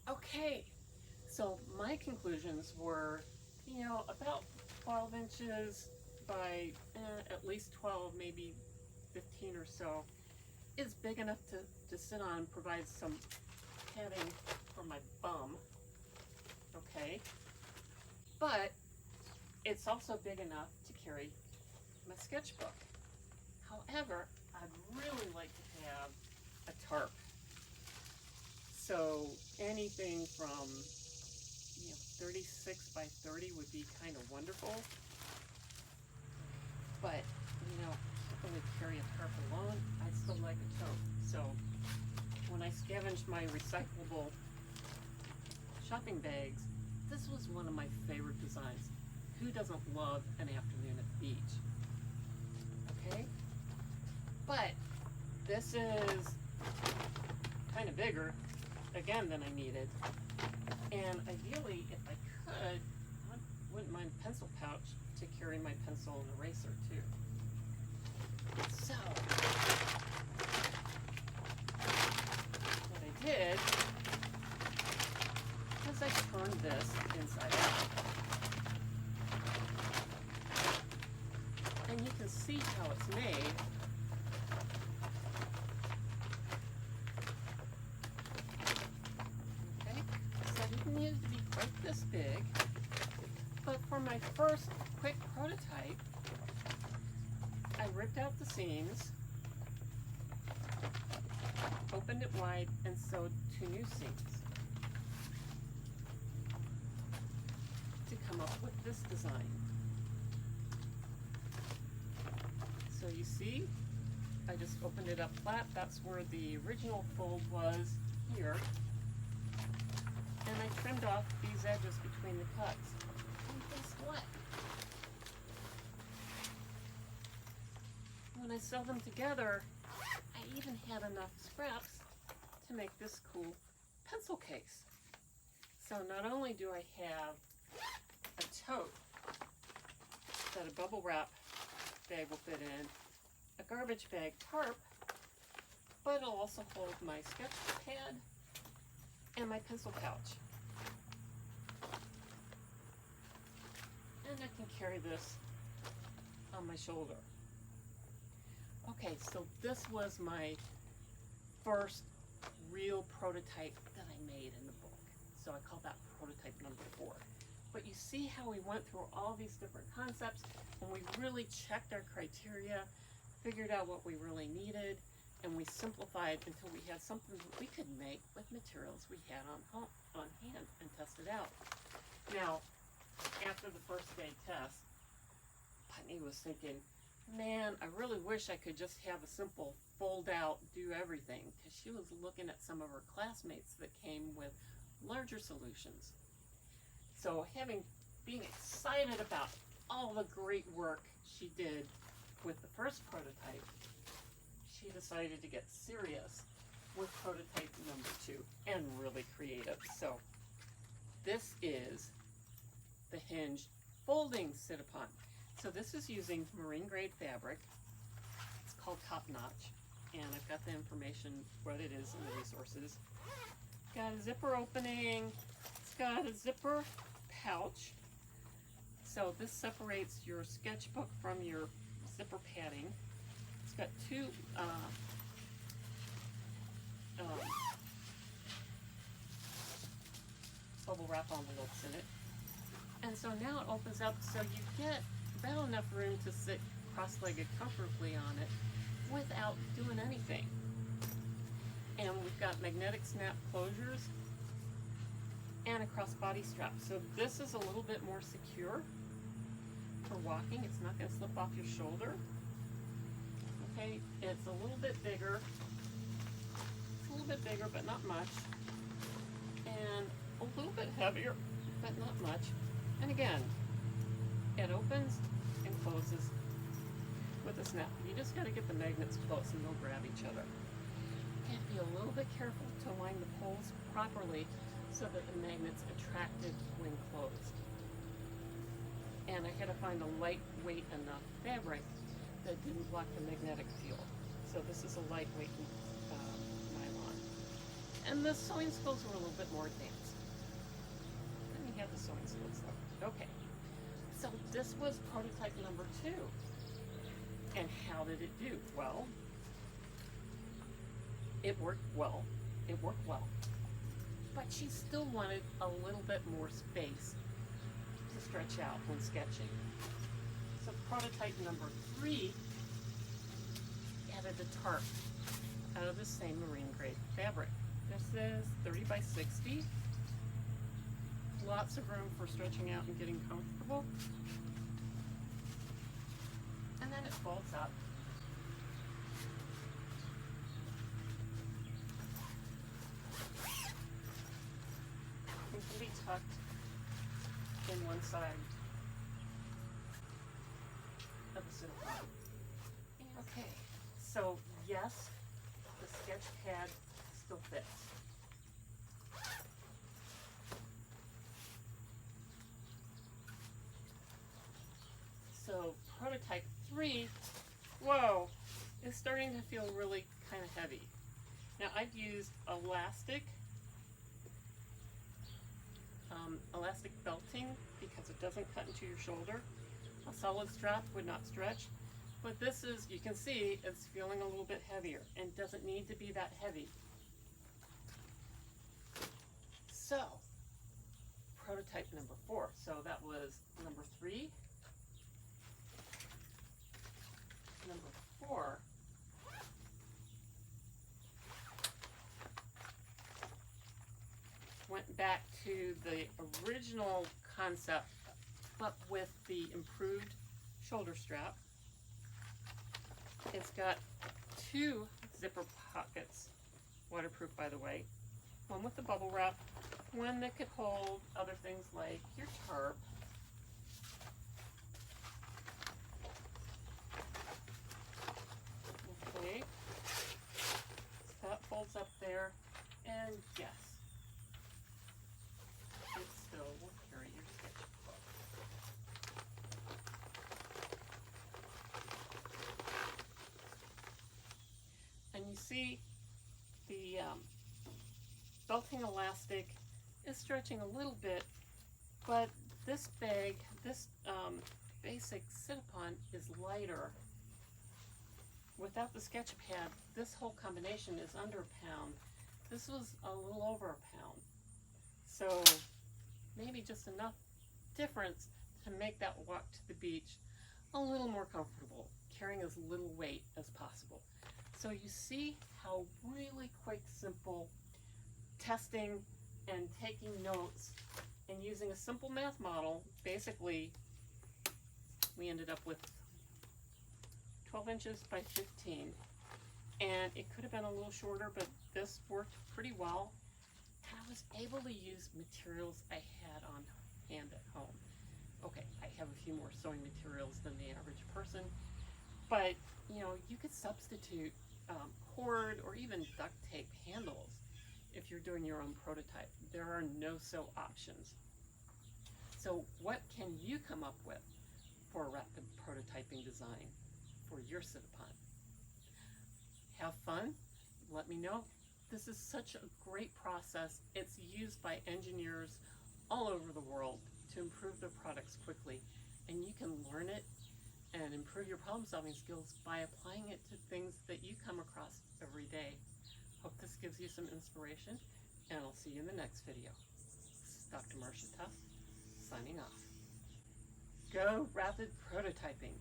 Okay, so my conclusions were, about 12 inches by at least 12, maybe 15 or so, is big enough to sit on and provide some padding for my bum, okay? But it's also big enough to carry my sketchbook. However, I'd really like to have a tarp. So anything from 36 by 30 would be kind of wonderful. But can't really carry a tarp alone. I'd still like a tote. So when I scavenged my recyclable shopping bags, this was one of my favorite designs. Who doesn't love an afternoon at the beach? Okay? But this is kind of bigger, again, than I needed. And ideally, if I could, I wouldn't mind a pencil pouch to carry my pencil and eraser too. So, what I did was I turned this inside out. And you can see how it's made. Okay, so it didn't need to be quite this big, but for my first quick prototype, I ripped out the seams, opened it wide, and sewed 2 new seams to come up with this design. So you see, I just opened it up flat. That's where the original fold was here. And I trimmed off these edges between the cuts. And guess what? When I sew them together, I even had enough scraps to make this cool pencil case. So not only do I have a tote that a bubble wrap bag will fit in, a garbage bag tarp, but it'll also hold my sketch pad and my pencil pouch. And I can carry this on my shoulder. Okay, so this was my first real prototype that I made in the book. So I call that prototype number 4. But you see how we went through all these different concepts and we really checked our criteria, figured out what we really needed, and we simplified until we had something that we could make with materials we had on hand and tested out. Now, after the first day test, Putney was thinking, man, I really wish I could just have a simple fold out, do everything, because she was looking at some of her classmates that came with larger solutions. So being excited about all the great work she did with the first prototype, she decided to get serious with prototype number 2 and really creative. So this is the hinged folding sit-upon. So this is using marine grade fabric. It's called Top Notch, and I've got the information, what it is in the resources. It's got a zipper opening. It's got a zipper pouch. So this separates your sketchbook from your zipper padding. It's got 2 bubble wrap envelopes in it. And so now it opens up so you get about enough room to sit cross-legged comfortably on it without doing anything. And we've got magnetic snap closures and a crossbody strap. So this is a little bit more secure for walking. It's not going to slip off your shoulder. Okay, it's a little bit bigger. It's a little bit bigger, but not much. And a little bit heavier, but not much. And again, it opens and closes with a snap. You just got to get the magnets close and they'll grab each other. You have to be a little bit careful to align the poles properly so that the magnet's attracted when closed. And I had to find a lightweight enough fabric that didn't block the magnetic field. So this is a lightweight nylon. And the sewing skills were a little bit more advanced. Didn't have the sewing skills though. Okay, so this was prototype number 2. And how did it do? Well, it worked well. It worked well. But she still wanted a little bit more space to stretch out when sketching. So prototype number 3 added a tarp out of the same marine grade fabric. This is 30 by 60. Lots of room for stretching out and getting comfortable. And then it folds up. It can be tucked in one side of the sofa. Okay, so yes, the sketch pad still fits. So prototype 3, whoa, is starting to feel really kind of heavy. Now I've used elastic belting because it doesn't cut into your shoulder. A solid strap would not stretch, but this is, you can see, it's feeling a little bit heavier and doesn't need to be that heavy. So, prototype number 4. So that was number 3. Number 4. Went back to the original concept, but with the improved shoulder strap. It's got 2 zipper pockets, waterproof by the way. One with the bubble wrap, one that could hold other things like your tarp. Okay, so that folds up there, and yes, it still will carry your sketchbook. And you see the belting elastic is stretching a little bit, but this bag, this basic sit-upon is lighter. Without the sketch pad, this whole combination is under a pound. This was a little over a pound. So maybe just enough difference to make that walk to the beach a little more comfortable, carrying as little weight as possible. So you see how really quick, simple testing and taking notes and using a simple math model, basically we ended up with 12 inches by 15. And it could have been a little shorter, but this worked pretty well. And I was able to use materials I had on hand at home. Okay, I have a few more sewing materials than the average person, but you know, you could substitute cord or even duct tape handles if you're doing your own prototype. There are no sew options. So what can you come up with for a rapid prototyping design for your sit-upon? Have fun, let me know. This is such a great process. It's used by engineers all over the world to improve their products quickly, and you can learn it and improve your problem-solving skills by applying it to things that you come across every day. Hope this gives you some inspiration, and I'll see you in the next video. This is Dr. Marcia Tuff, signing off. Go rapid prototyping.